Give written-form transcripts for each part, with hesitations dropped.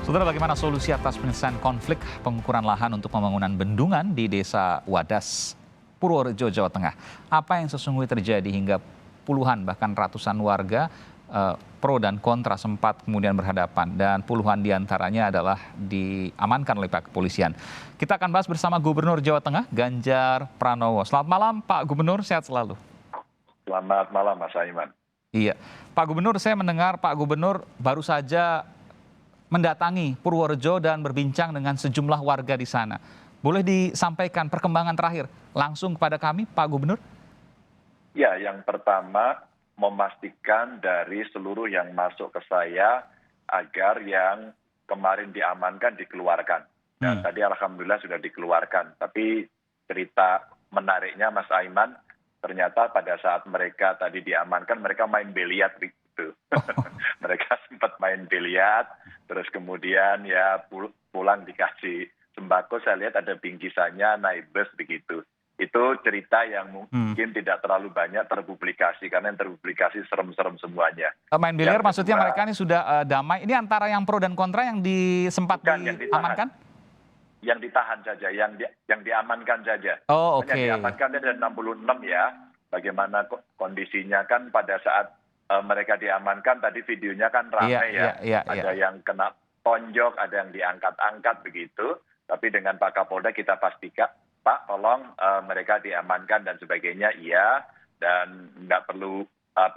Saudara, bagaimana solusi atas penyelesaian konflik pengukuran lahan untuk pembangunan bendungan di Desa Wadas, Purworejo, Jawa Tengah? Apa yang sesungguhnya terjadi hingga puluhan bahkan ratusan warga pro dan kontra sempat kemudian berhadapan dan puluhan diantaranya adalah diamankan oleh pihak kepolisian. Kita akan bahas bersama Gubernur Jawa Tengah, Ganjar Pranowo. Selamat malam Pak Gubernur, sehat selalu. Selamat malam Mas Aiman. Iya, Pak Gubernur, saya mendengar Pak Gubernur baru saja mendatangi Purworejo dan berbincang dengan sejumlah warga di sana. Boleh disampaikan perkembangan terakhir langsung kepada kami, Pak Gubernur? Ya, yang pertama memastikan dari seluruh yang masuk ke saya agar yang kemarin diamankan dikeluarkan. Dan tadi alhamdulillah sudah dikeluarkan. Tapi cerita menariknya Mas Aiman, ternyata pada saat mereka tadi diamankan mereka main biliar gitu. Mereka sempat main biliar. Terus kemudian ya pulang dikasih sembako, saya lihat ada bingkisannya naik bus begitu. Itu cerita yang mungkin tidak terlalu banyak terpublikasi, karena yang terpublikasi serem-serem semuanya. Main biliar maksudnya mereka ini sudah damai. Ini antara yang pro dan kontra yang sempat diamankan? Yang ditahan saja, yang diamankan saja. Oh, oke. Yang diamankan ada 66 ya. Bagaimana kondisinya kan pada saat mereka diamankan, tadi videonya kan ramai ada yang kena tonjok, ada yang diangkat-angkat begitu. Tapi dengan Pak Kapolda kita pastikan, Pak tolong mereka diamankan dan sebagainya, iya. Dan nggak perlu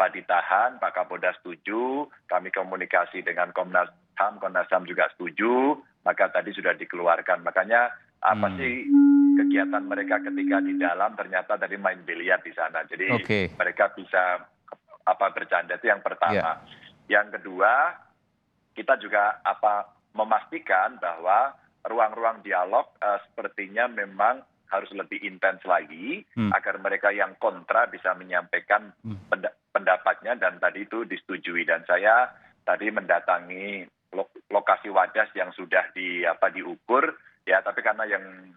ditahan, Pak Kapolda setuju. Kami komunikasi dengan Komnas HAM juga setuju. Maka tadi sudah dikeluarkan. Makanya apa sih kegiatan mereka ketika di dalam, ternyata tadi main biliar di sana. Jadi mereka bisa bercanda, itu yang pertama. Yang kedua, kita juga memastikan bahwa ruang-ruang dialog sepertinya memang harus lebih intens lagi agar mereka yang kontra bisa menyampaikan pendapatnya dan tadi itu disetujui. Dan saya tadi mendatangi lokasi Wadas yang sudah diukur ya, tapi karena yang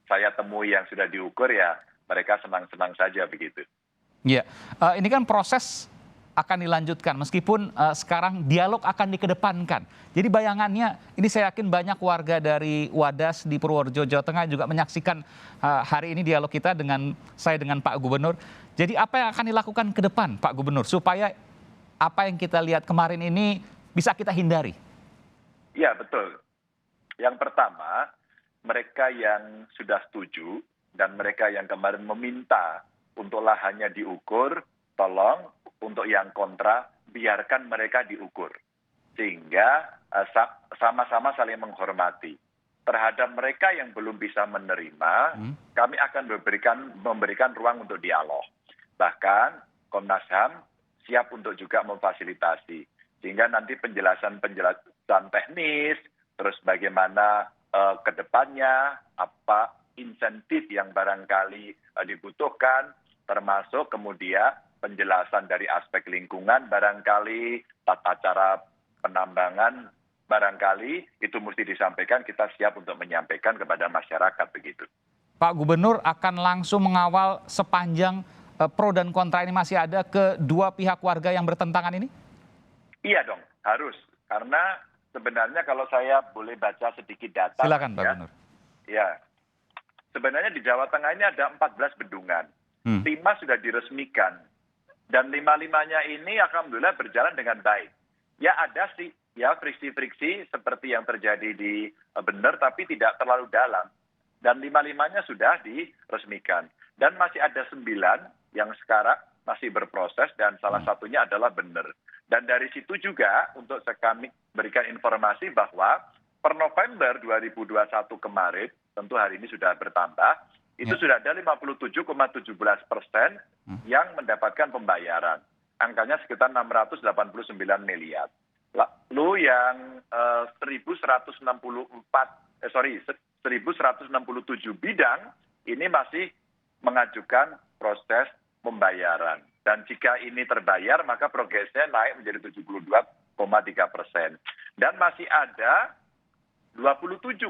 saya temui yang sudah diukur ya mereka senang-senang saja begitu. Ya, ini kan proses akan dilanjutkan meskipun sekarang dialog akan dikedepankan. Jadi bayangannya ini saya yakin banyak warga dari Wadas di Purworejo, Jawa Tengah juga menyaksikan hari ini dialog kita dengan Pak Gubernur. Jadi apa yang akan dilakukan ke depan Pak Gubernur supaya apa yang kita lihat kemarin ini bisa kita hindari? Iya betul. Yang pertama, mereka yang sudah setuju dan mereka yang kemarin meminta untuk lahannya diukur, tolong untuk yang kontra biarkan mereka diukur. Sehingga sama-sama saling menghormati. Terhadap mereka yang belum bisa menerima, kami akan memberikan ruang untuk dialog. Bahkan Komnas HAM siap untuk juga memfasilitasi. Sehingga nanti penjelasan teknis, terus bagaimana ke depannya, apa insentif yang barangkali dibutuhkan, termasuk kemudian penjelasan dari aspek lingkungan, barangkali tata cara penambangan, barangkali itu mesti disampaikan, kita siap untuk menyampaikan kepada masyarakat begitu. Pak Gubernur akan langsung mengawal sepanjang pro dan kontra ini masih ada ke dua pihak warga yang bertentangan ini? Iya dong, harus. Karena sebenarnya kalau saya boleh baca sedikit data. Silakan Pak Gubernur. Ya, sebenarnya di Jawa Tengah ini ada 14 bendungan. 5 sudah diresmikan. Dan 5-5-nya ini alhamdulillah berjalan dengan baik. Ya ada sih ya friksi-friksi seperti yang terjadi di Bener, tapi tidak terlalu dalam. Dan 5-5-nya sudah diresmikan. Dan masih ada 9 yang sekarang masih berproses dan salah satunya adalah Bener. Dan dari situ juga untuk kami berikan informasi bahwa per November 2021 kemarin, tentu hari ini sudah bertambah, itu sudah ada 57,17% yang mendapatkan pembayaran. Angkanya sekitar 689 miliar. Lalu yang 1167 bidang ini masih mengajukan proses pembayaran. Dan jika ini terbayar, maka progresnya naik menjadi 72,3%. Dan masih ada 27,7%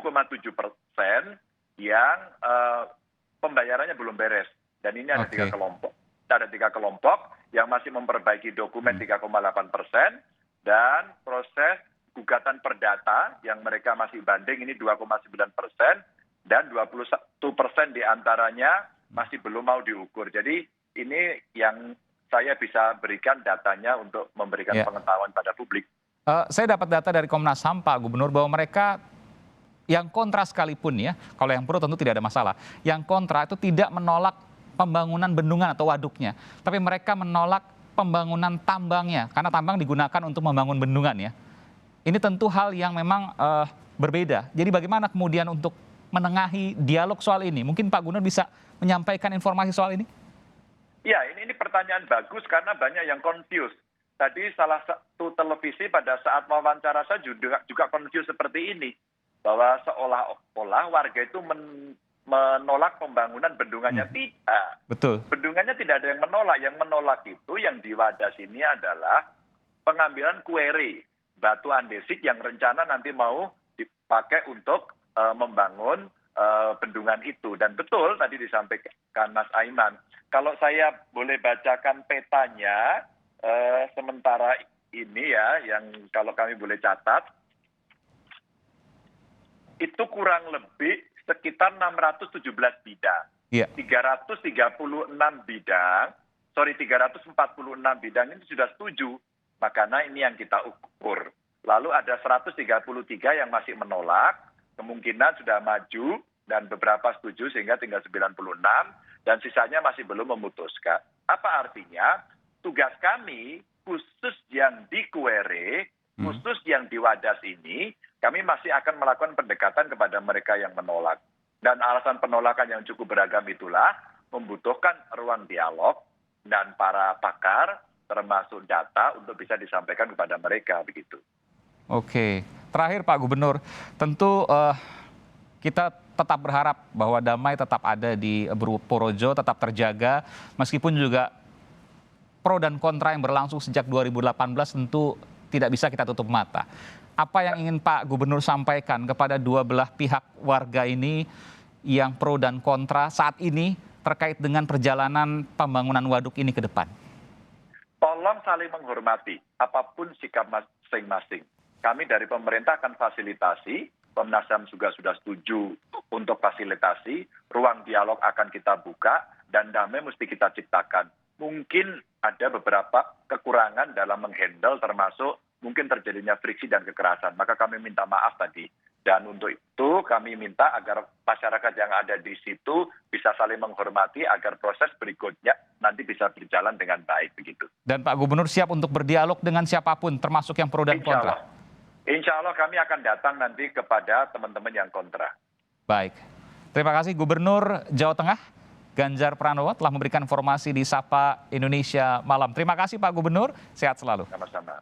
yang pembayarannya belum beres. Dan ini ada 3 kelompok. Ada 3 kelompok yang masih memperbaiki dokumen 3,8%. Dan proses gugatan peningkatan perdata yang mereka masih banding ini 2,9%, dan 21% diantaranya masih belum mau diukur. Jadi ini yang saya bisa berikan datanya untuk memberikan pengetahuan pada publik. Saya dapat data dari Komnas HAM, Pak Gubernur, bahwa mereka yang kontra sekalipun ya, kalau yang pro tentu tidak ada masalah. Yang kontra itu tidak menolak pembangunan bendungan atau waduknya, tapi mereka menolak pembangunan tambangnya, karena tambang digunakan untuk membangun bendungan ya. Ini tentu hal yang memang berbeda. Jadi bagaimana kemudian untuk menengahi dialog soal ini? Mungkin Pak Gubernur bisa menyampaikan informasi soal ini? Ya, ini pertanyaan bagus karena banyak yang confused. Tadi salah satu televisi pada saat wawancara saya juga confused seperti ini. Bahwa seolah-olah warga itu menolak pembangunan bendungannya. Tidak. Betul. Bendungannya tidak ada yang menolak. Yang menolak itu yang di Wadas ini adalah pengambilan kueri batu andesit yang rencana nanti mau dipakai untuk membangun bendungan itu. Dan betul tadi disampaikan Mas Aiman. Kalau saya boleh bacakan petanya sementara ini ya, yang kalau kami boleh catat, itu kurang lebih sekitar 617 bidang. 346 bidang ini sudah setuju. Makanya ini yang kita ukur. Lalu ada 133 yang masih menolak, kemungkinan sudah maju dan beberapa setuju sehingga tinggal 96 dan sisanya masih belum memutuskan. Apa artinya? Tugas kami khusus yang di Kuere, khusus yang di Wadas ini, kami masih akan melakukan pendekatan kepada mereka yang menolak. Dan alasan penolakan yang cukup beragam itulah membutuhkan ruang dialog dan para pakar termasuk data untuk bisa disampaikan kepada mereka begitu. Oke, terakhir Pak Gubernur, tentu kita tetap berharap bahwa damai tetap ada di Purworejo, tetap terjaga, meskipun juga pro dan kontra yang berlangsung sejak 2018 tentu tidak bisa kita tutup mata. Apa yang ingin Pak Gubernur sampaikan kepada dua belah pihak warga ini yang pro dan kontra saat ini terkait dengan perjalanan pembangunan waduk ini ke depan? Tolong saling menghormati apapun sikap masing-masing. Kami dari pemerintah akan fasilitasi, Komnas HAM juga sudah setuju untuk fasilitasi, ruang dialog akan kita buka, dan damai mesti kita ciptakan. Mungkin ada beberapa kekurangan dalam menghandle termasuk mungkin terjadinya friksi dan kekerasan. Maka kami minta maaf tadi. Dan untuk itu kami minta agar masyarakat yang ada di situ bisa saling menghormati agar proses berikutnya nanti bisa berjalan dengan baik begitu. Dan Pak Gubernur siap untuk berdialog dengan siapapun termasuk yang pro dan kontra? Insya Allah kami akan datang nanti kepada teman-teman yang kontra. Baik. Terima kasih Gubernur Jawa Tengah Ganjar Pranowo telah memberikan informasi di Sapa Indonesia Malam. Terima kasih Pak Gubernur, sehat selalu. Sama-sama.